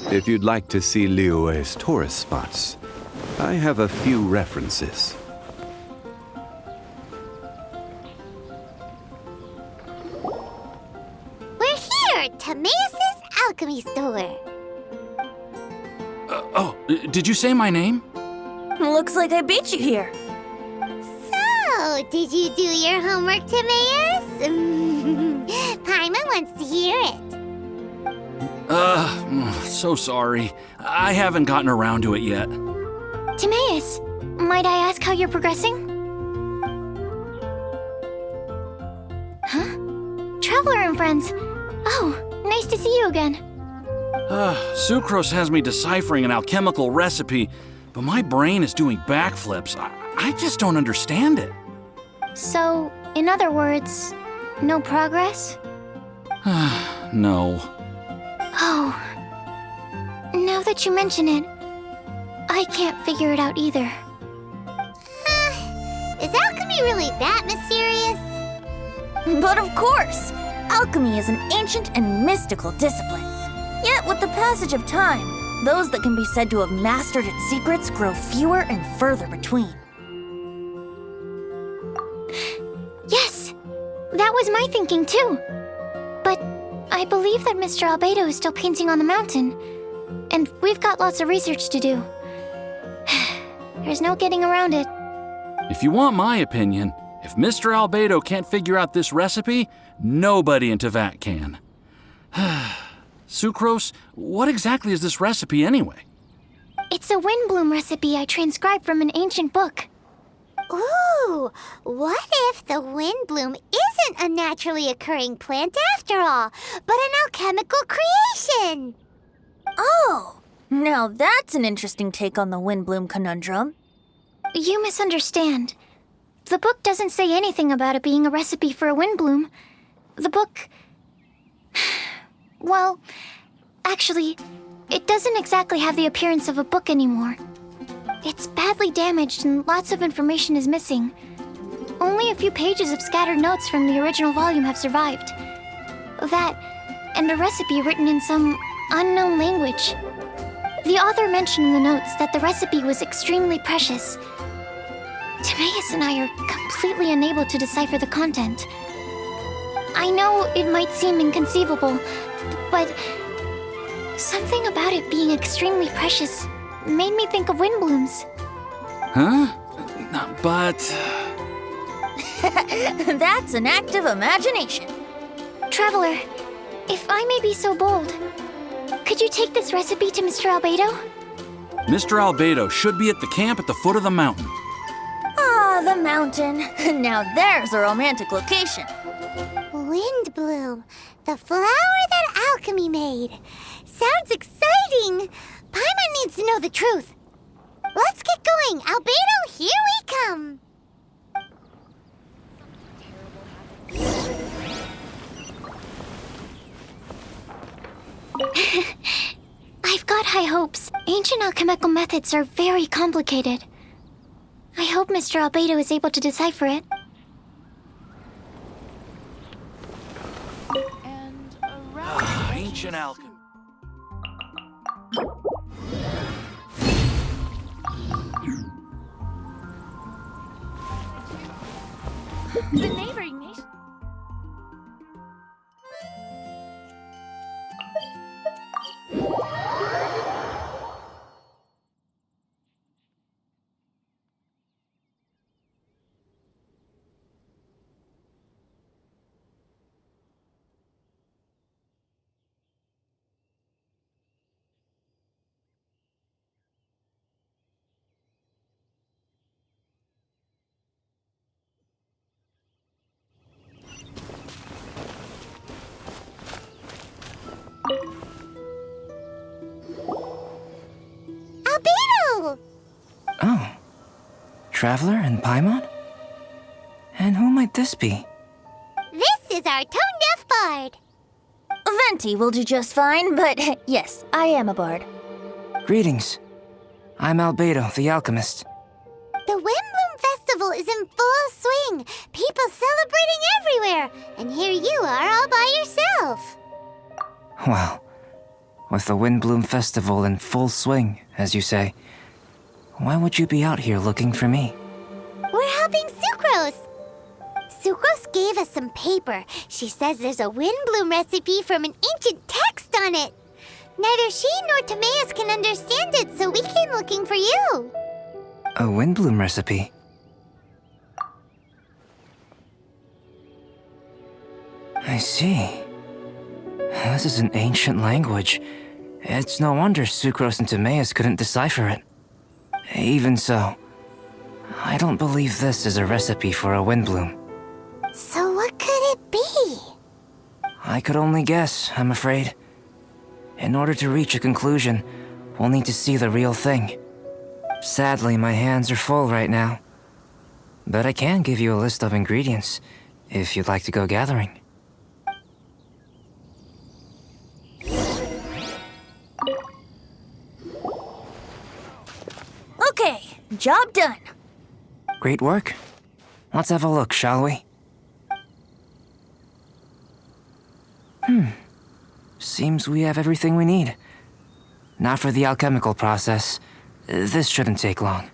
If you'd like to see Liyue's tourist spots, I have a few references. We're here at Timaeus' alchemy store. Did you say my name? Looks like I beat you here. So, did you do your homework, Timaeus? Paimon wants to hear it. So sorry. I haven't gotten around to it yet. Timaeus, might I ask how you're progressing? Huh? Traveler and friends. Oh, nice to see you again. Sucrose has me deciphering an alchemical recipe, but my brain is doing backflips. I just don't understand it. So, in other words, no progress? No. Oh. Now that you mention it, I can't figure it out either. Is alchemy really that mysterious? But of course! Alchemy is an ancient and mystical discipline. Yet with the passage of time, those that can be said to have mastered its secrets grow fewer and further between. Yes! That was my thinking too. But I believe that Mr. Albedo is still painting on the mountain. And we've got lots of research to do. There's no getting around it. If you want my opinion, if Mr. Albedo can't figure out this recipe, nobody in Tevat can. Sucrose, what exactly is this recipe anyway? It's a Windblume recipe I transcribed from an ancient book. Ooh, what if the Windblume isn't a naturally occurring plant after all, but an alchemical creation? Oh! Now that's an interesting take on the Windblume conundrum. You misunderstand. The book doesn't say anything about it being a recipe for a Windblume. The book... Well, actually, it doesn't exactly have the appearance of a book anymore. It's badly damaged and lots of information is missing. Only a few pages of scattered notes from the original volume have survived. That, and a recipe written in some unknown language. The author mentioned in the notes that the recipe was extremely precious. Timaeus and I are completely unable to decipher the content. I know it might seem inconceivable, but something about it being extremely precious made me think of Windblooms. Huh? But... That's an active imagination. Traveler, if I may be so bold, could you take this recipe to Mr. Albedo? Mr. Albedo should be at the camp at the foot of the mountain. Ah, the mountain. Now there's a romantic location. Windblume, the flower that alchemy made. Sounds exciting! Paimon needs to know the truth. Let's get going. Albedo, here we come. I've got high hopes. Ancient alchemical methods are very complicated. I hope Mr. Albedo is able to decipher it. Ancient alchemy. The neighboring nation. Albedo! Oh. Traveler and Paimon? And who might this be? This is our tone-deaf bard. Venti will do just fine, but yes, I am a bard. Greetings. I'm Albedo, the alchemist. The Windblume Festival is in full swing. People celebrating everywhere. And here you are all by yourself. Well, With the Windblume Festival in full swing, as you say, why would you be out here looking for me? We're helping Sucrose. Sucrose gave us some paper. She says there's a Windblume recipe from an ancient text on it. Neither she nor Timaeus can understand it, so we came looking for you. A Windblume recipe? I see. This is an ancient language. It's no wonder Sucrose and Timaeus couldn't decipher it. Even so, I don't believe this is a recipe for a Windblume. So what could it be? I could only guess, I'm afraid. In order to reach a conclusion, we'll need to see the real thing. Sadly, my hands are full right now. But I can give you a list of ingredients, if you'd like to go gathering. Okay, job done. Great work. Let's have a look, shall we? Seems we have everything we need. Now for the alchemical process. This shouldn't take long.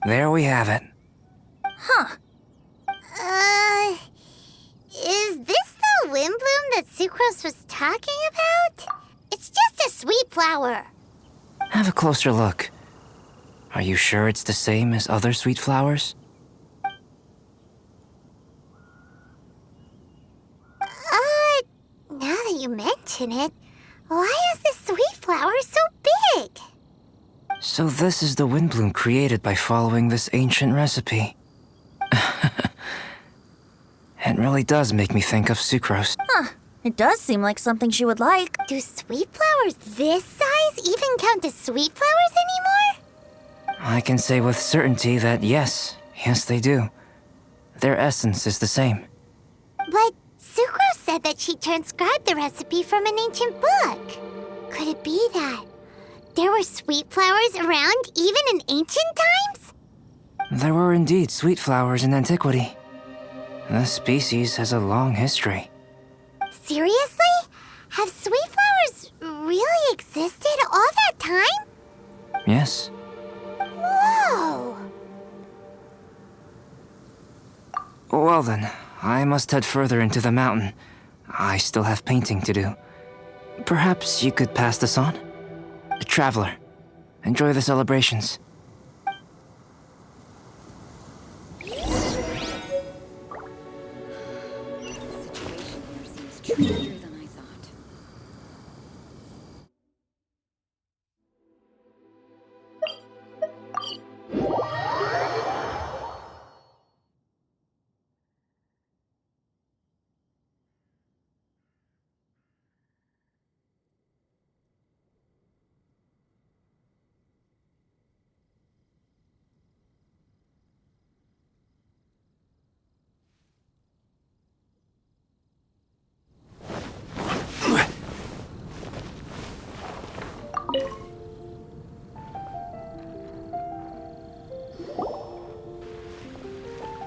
There we have it. Is this the Windblume that Sucrose was talking about? It's just a sweet flower. Have a closer look. Are you sure it's the same as other sweet flowers? Now that you mention it, why is this sweet flower so big? So this is the Windblume created by following this ancient recipe. It really does make me think of Sucrose. It does seem like something she would like. Do sweet flowers this size even count as sweet flowers anymore? I can say with certainty that yes, they do. Their essence is the same. But Sucrose said that she transcribed the recipe from an ancient book. Could it be that there were sweet flowers around even in ancient times? There were indeed sweet flowers in antiquity. The species has a long history. Seriously? Have sweet flowers really existed all that time? Yes. Whoa! Well then, I must head further into the mountain. I still have painting to do. Perhaps you could pass this on? Traveler, enjoy the celebrations.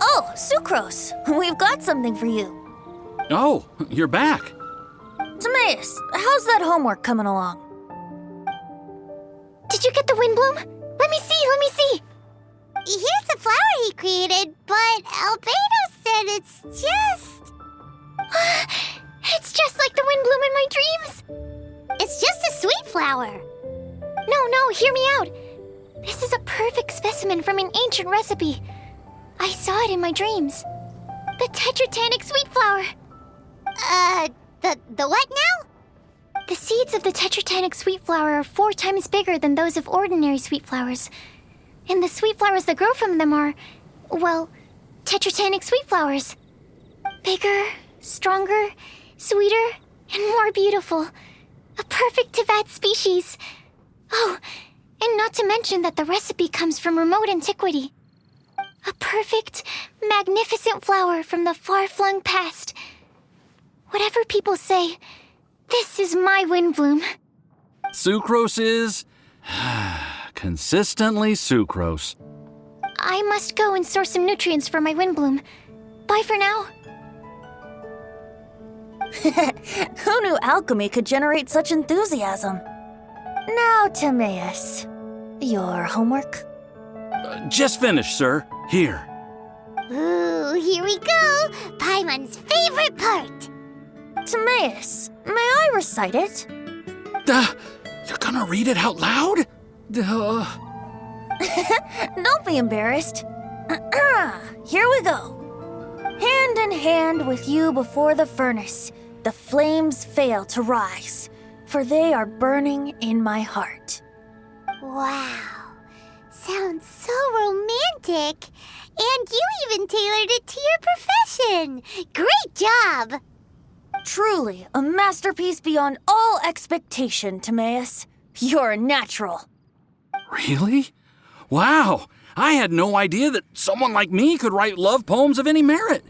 Oh, Sucrose, we've got something for you. Oh, you're back. Timaeus, how's that homework coming along? Did you get the Windblume? Let me see. Here's the flower he created, but Albedo said it's just... It's just like the Windblume in my dreams. It's just a sweet flower. No, hear me out. This is a perfect specimen from an ancient recipe. I saw it in my dreams. The tetratanic sweet flower. The what now? The seeds of the tetratanic sweet flower are 4 times bigger than those of ordinary sweet flowers. And the sweet flowers that grow from them are, well, tetratanic sweet flowers. Bigger, stronger, sweeter, and more beautiful. A perfect Teyvat species. Oh, and not to mention that the recipe comes from remote antiquity. A perfect, magnificent flower from the far-flung past. Whatever people say, this is my Windblume. Sucrose is... consistently Sucrose. I must go and source some nutrients for my Windblume. Bye for now. Who knew alchemy could generate such enthusiasm? Now, Timaeus, your homework? Just finished, sir. Here. Ooh, here we go! Paimon's favorite part! Timaeus, may I recite it? You're gonna read it out loud? Don't be embarrassed. Here we go. Hand in hand with you before the furnace, the flames fail to rise, for they are burning in my heart. Wow, sounds so romantic. And you even tailored it to your profession. Great job! Truly, a masterpiece beyond all expectation, Timaeus. You're a natural. Really? Wow! I had no idea that someone like me could write love poems of any merit.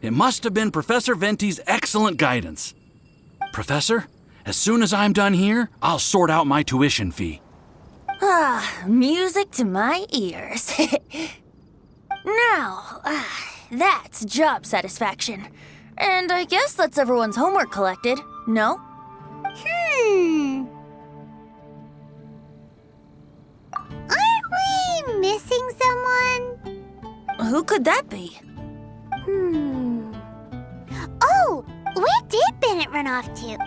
It must have been Professor Venti's excellent guidance. Professor, as soon as I'm done here, I'll sort out my tuition fee. Music to my ears. Now, that's job satisfaction. And I guess that's everyone's homework collected, no? Aren't we missing someone? Who could that be? Oh, where did Bennett run off to?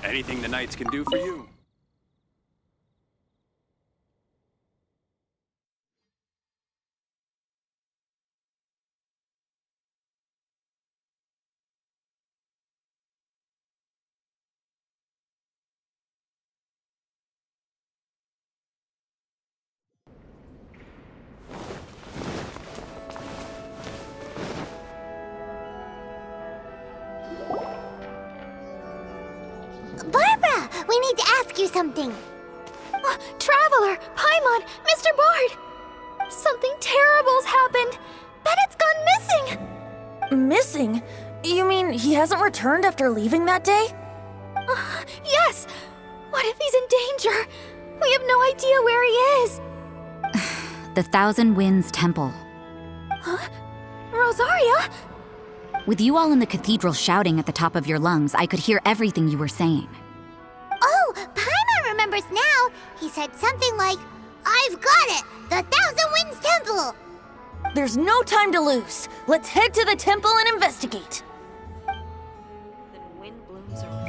Anything the Knights can do for you? Barbara, we need to ask you something. Traveler, Paimon, Mr. Bard! Something terrible's happened. Bennett's gone missing! Missing? You mean he hasn't returned after leaving that day? Yes! What if he's in danger? We have no idea where he is. The Thousand Winds Temple. Huh? Rosaria? With you all in the cathedral shouting at the top of your lungs, I could hear everything you were saying. Oh, Paimon remembers now. He said something like, "I've got it! The Thousand Winds Temple!" There's no time to lose. Let's head to the temple and investigate. The Windblooms are...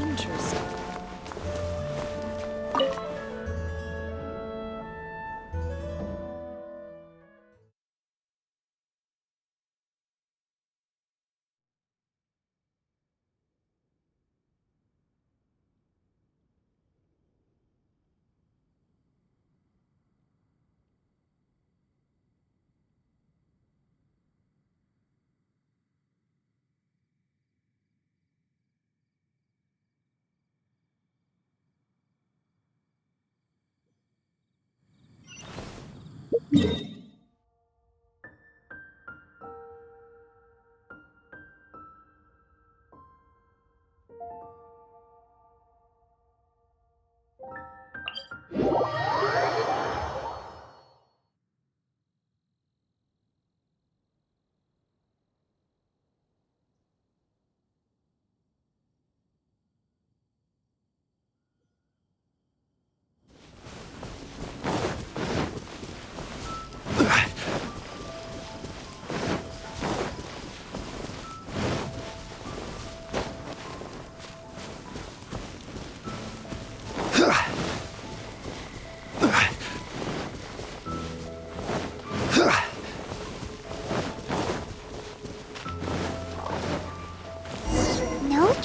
Interesting.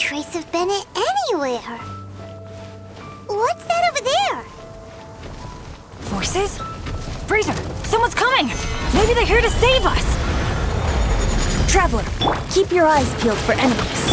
trace of Bennett anywhere. What's that over there? Forces? Fraser, someone's coming! Maybe they're here to save us! Traveler, keep your eyes peeled for enemies.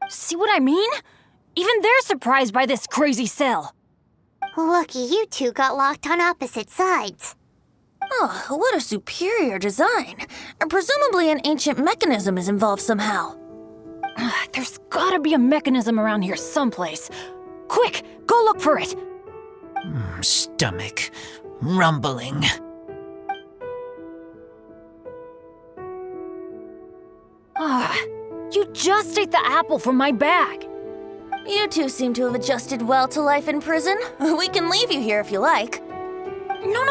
See what I mean? Even they're surprised by this crazy cell. Lucky you two got locked on opposite sides. Oh, what a superior design. And presumably an ancient mechanism is involved somehow. There's gotta be a mechanism around here someplace. Quick, go look for it. Stomach rumbling. You just ate the apple from my bag. You two seem to have adjusted well to life in prison. We can leave you here if you like. No,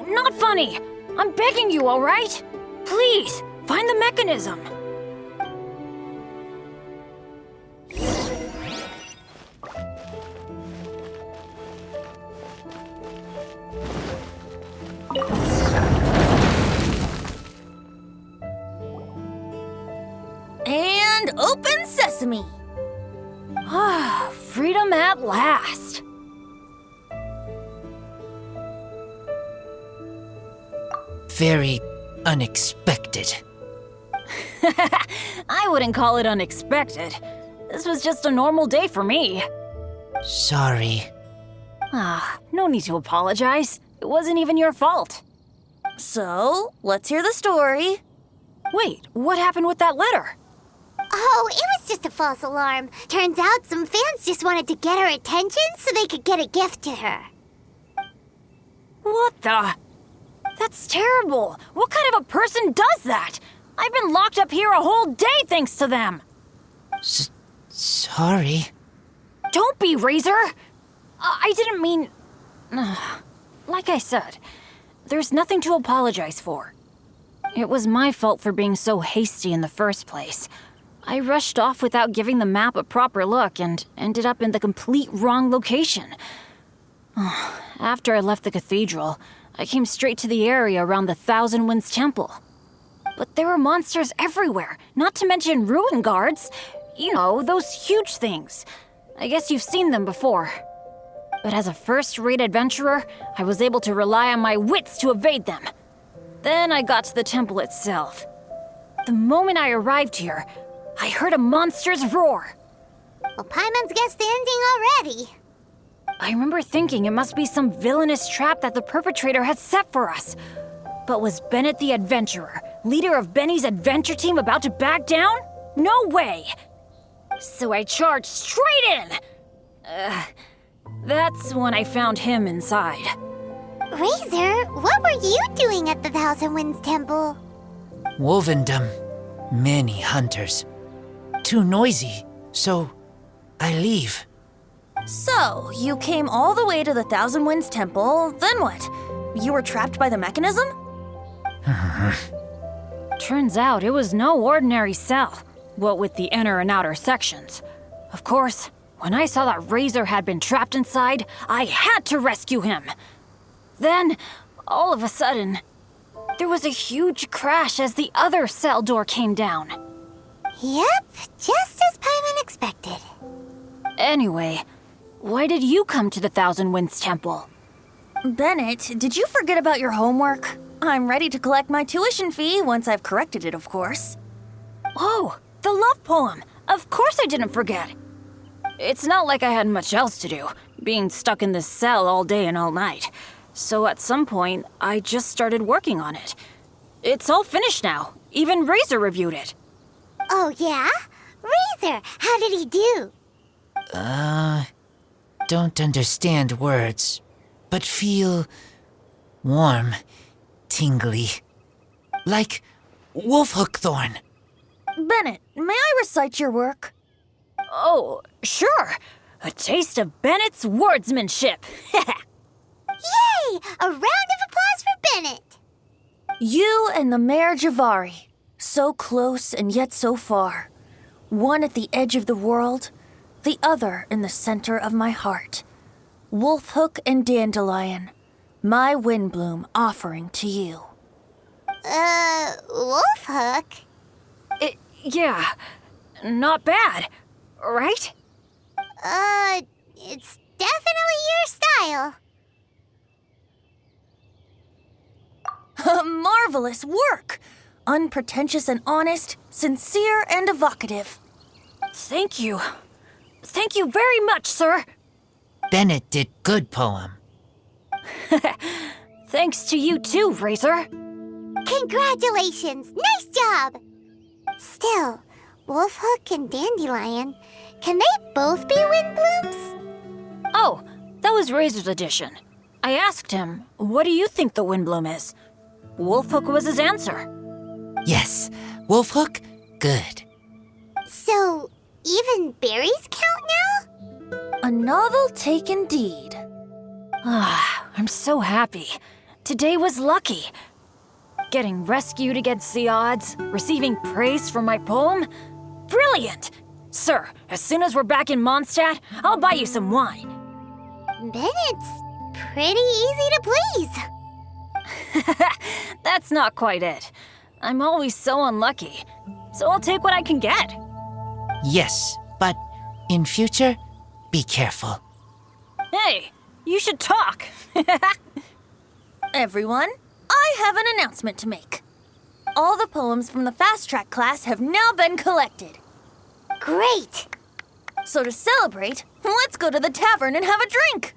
not funny. I'm begging you, all right? Please, find the mechanism. And open sesame. Freedom at last. Very unexpected. I wouldn't call it unexpected. This was just a normal day for me. Sorry. No need to apologize. It wasn't even your fault. So, let's hear the story. Wait, what happened with that letter? Oh, it was just a false alarm. Turns out some fans just wanted to get her attention so they could get a gift to her. What the? That's terrible. What kind of a person does that? I've been locked up here a whole day thanks to them. Sorry. Don't be, Razor. I didn't mean... Like I said, there's nothing to apologize for. It was my fault for being so hasty in the first place. I rushed off without giving the map a proper look and ended up in the complete wrong location. After I left the cathedral, I came straight to the area around the Thousand Winds Temple. But there were monsters everywhere, not to mention ruin guards. You know, those huge things. I guess you've seen them before. But as a first-rate adventurer, I was able to rely on my wits to evade them. Then I got to the temple itself. The moment I arrived here, I heard a monster's roar. Well, Paimon's guessed the ending already. I remember thinking it must be some villainous trap that the perpetrator had set for us. But was Bennett the adventurer, leader of Benny's adventure team, about to back down? No way! So I charged straight in! That's when I found him inside. Razor, what were you doing at the Thousand Winds Temple? Wovendom. Many hunters. Too noisy, so I leave. So, you came all the way to the Thousand Winds Temple, then what? You were trapped by the mechanism? Turns out it was no ordinary cell, what with the inner and outer sections. Of course, when I saw that Razor had been trapped inside, I had to rescue him. Then, all of a sudden, there was a huge crash as the other cell door came down. Yep, just as Paimon expected. Anyway, why did you come to the Thousand Winds Temple? Bennett, did you forget about your homework? I'm ready to collect my tuition fee once I've corrected it, of course. Oh, the love poem. Of course I didn't forget. It's not like I had much else to do, being stuck in this cell all day and all night. So at some point, I just started working on it. It's all finished now. Even Razor reviewed it. Oh, yeah? Razor, how did he do? Don't understand words, but feel warm, tingly. Like wolfhook thorn. Bennett, may I recite your work? Oh, sure. A taste of Bennett's wordsmanship. Yay! A round of applause for Bennett! You and the Mayor Javari, so close and yet so far. One at the edge of the world, the other in the center of my heart. Wolfhook and Dandelion, my Windblume offering to you. Wolfhook? Yeah, not bad, right? It's definitely your style. Marvelous work! Unpretentious and honest, sincere and evocative. Thank you. Thank you very much, sir. Bennett did good poem. Thanks to you too, Razor. Congratulations! Nice job! Still, Wolfhook and Dandelion, can they both be Windblooms? Oh, that was Razor's edition. I asked him, what do you think the Windblume is? Wolfhook was his answer. Yes, wolfhook, good. So, even berries count now? A novel take indeed. Ah, I'm so happy. Today was lucky. Getting rescued against the odds, receiving praise for my poem? Brilliant! Sir, as soon as we're back in Mondstadt, I'll buy you some wine. Bennett's pretty easy to please. That's not quite it. I'm always so unlucky, so I'll take what I can get. Yes, but in future, be careful. Hey, you should talk. Everyone, I have an announcement to make. All the poems from the Fast Track class have now been collected. Great! So to celebrate, let's go to the tavern and have a drink.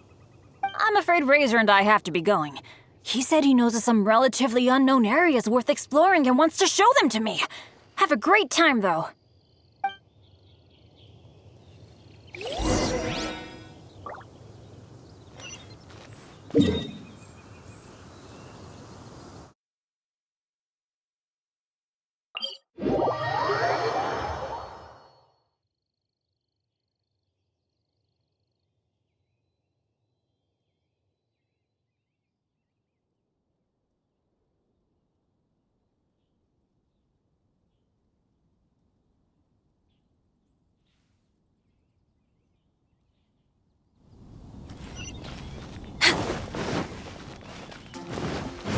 I'm afraid Razor and I have to be going. He said he knows of some relatively unknown areas worth exploring and wants to show them to me. Have a great time, though.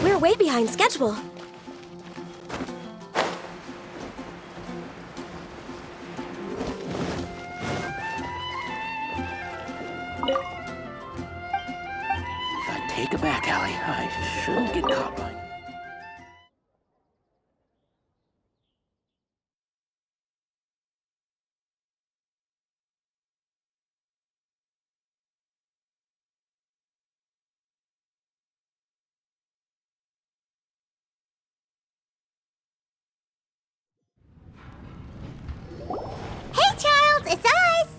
We're way behind schedule. If I take a back alley, I shouldn't get caught by. Hey, Charles, it's us!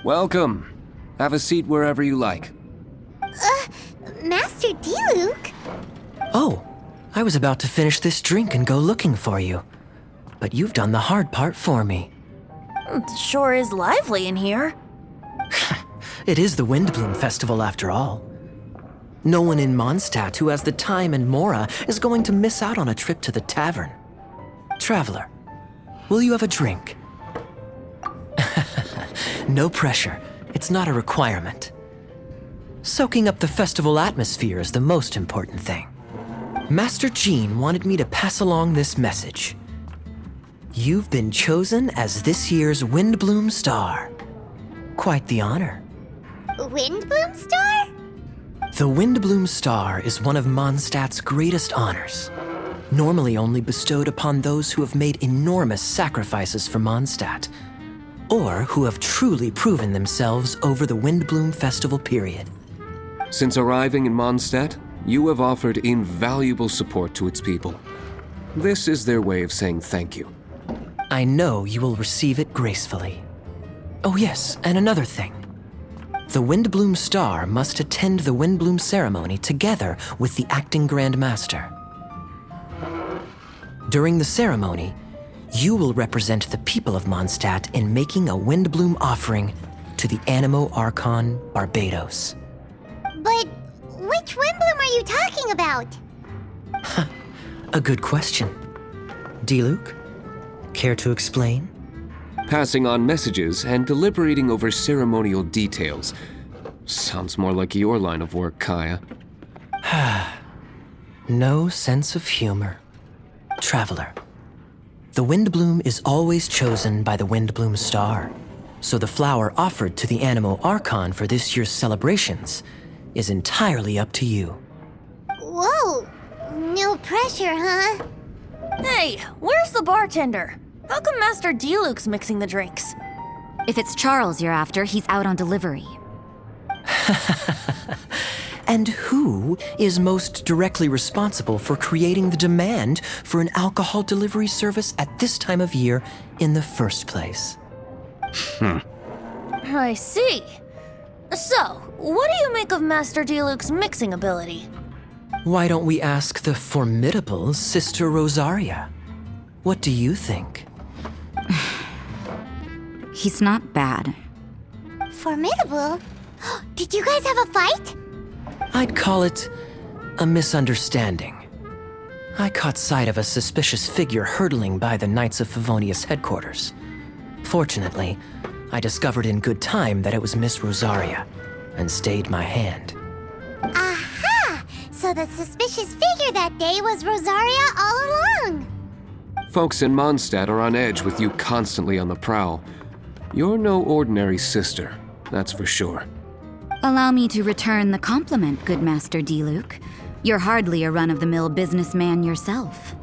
Welcome. Have a seat wherever you like. Master D-Luke? Oh, I was about to finish this drink and go looking for you. But you've done the hard part for me. It sure is lively in here. It is the Windblume Festival after all. No one in Mondstadt who has the time and mora is going to miss out on a trip to the tavern. Traveler, will you have a drink? No pressure. It's not a requirement. Soaking up the festival atmosphere is the most important thing. Master Jean wanted me to pass along this message. You've been chosen as this year's Windblume Star. Quite the honor. Windblume Star? The Windblume Star is one of Mondstadt's greatest honors, normally only bestowed upon those who have made enormous sacrifices for Mondstadt, or who have truly proven themselves over the Windblume Festival period. Since arriving in Mondstadt, you have offered invaluable support to its people. This is their way of saying thank you. I know you will receive it gracefully. Oh yes, and another thing. The Windblume Star must attend the Windblume ceremony together with the acting Grand Master. During the ceremony, you will represent the people of Mondstadt in making a Windblume offering to the Animo Archon Barbados. But which Windblume are you talking about? A good question. D-Luke, care to explain? Passing on messages and deliberating over ceremonial details. Sounds more like your line of work, Kaya. No sense of humor. Traveler, the Windblume is always chosen by the Windblume Star, so the flower offered to the Animo Archon for this year's celebrations is entirely up to you. Whoa! No pressure, huh? Hey, where's the bartender? How come Master D-Luke's mixing the drinks? If it's Charles you're after, he's out on delivery. And who is most directly responsible for creating the demand for an alcohol delivery service at this time of year in the first place? I see. So, what do you make of Master D-Luke's mixing ability? Why don't we ask the formidable Sister Rosaria? What do you think? He's not bad. Formidable? Did you guys have a fight? I'd call it a misunderstanding. I caught sight of a suspicious figure hurtling by the Knights of Favonius headquarters. Fortunately, I discovered in good time that it was Miss Rosaria, and stayed my hand. Aha! So the suspicious figure that day was Rosaria all along. Folks in Mondstadt are on edge with you constantly on the prowl. You're no ordinary sister, that's for sure. Allow me to return the compliment, good Master D-Luke. You're hardly a run-of-the-mill businessman yourself.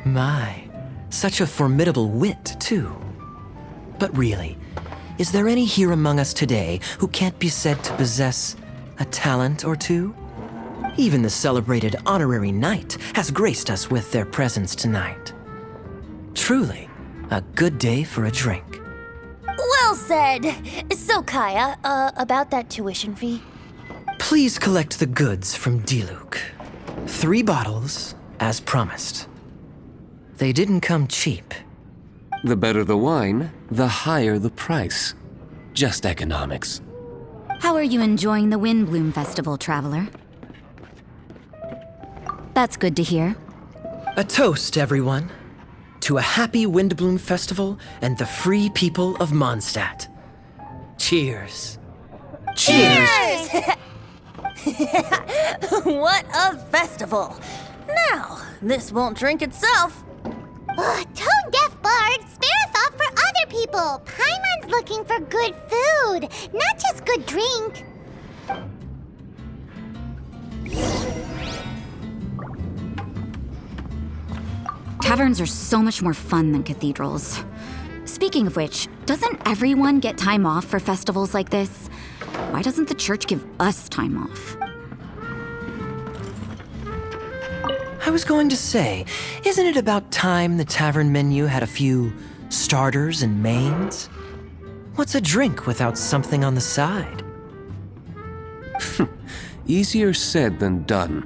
My, such a formidable wit, too. But really, is there any here among us today who can't be said to possess a talent or two? Even the celebrated honorary knight has graced us with their presence tonight. Truly, a good day for a drink. Well said. So, Kaya, about that tuition fee? Please collect the goods from D-Luke. 3 bottles, as promised. They didn't come cheap. The better the wine, the higher the price. Just economics. How are you enjoying the Windblume Festival, Traveler? That's good to hear. A toast, everyone, to a happy Windblume Festival and the free people of Mondstadt. Cheers. Cheers! What a festival! Now, this won't drink itself. Tone-deaf bard, spare a thought for other people. Paimon's looking for good food, not just good drink. Taverns are so much more fun than cathedrals. Speaking of which, doesn't everyone get time off for festivals like this? Why doesn't the church give us time off? I was going to say, isn't it about time the tavern menu had a few starters and mains? What's a drink without something on the side? Easier said than done.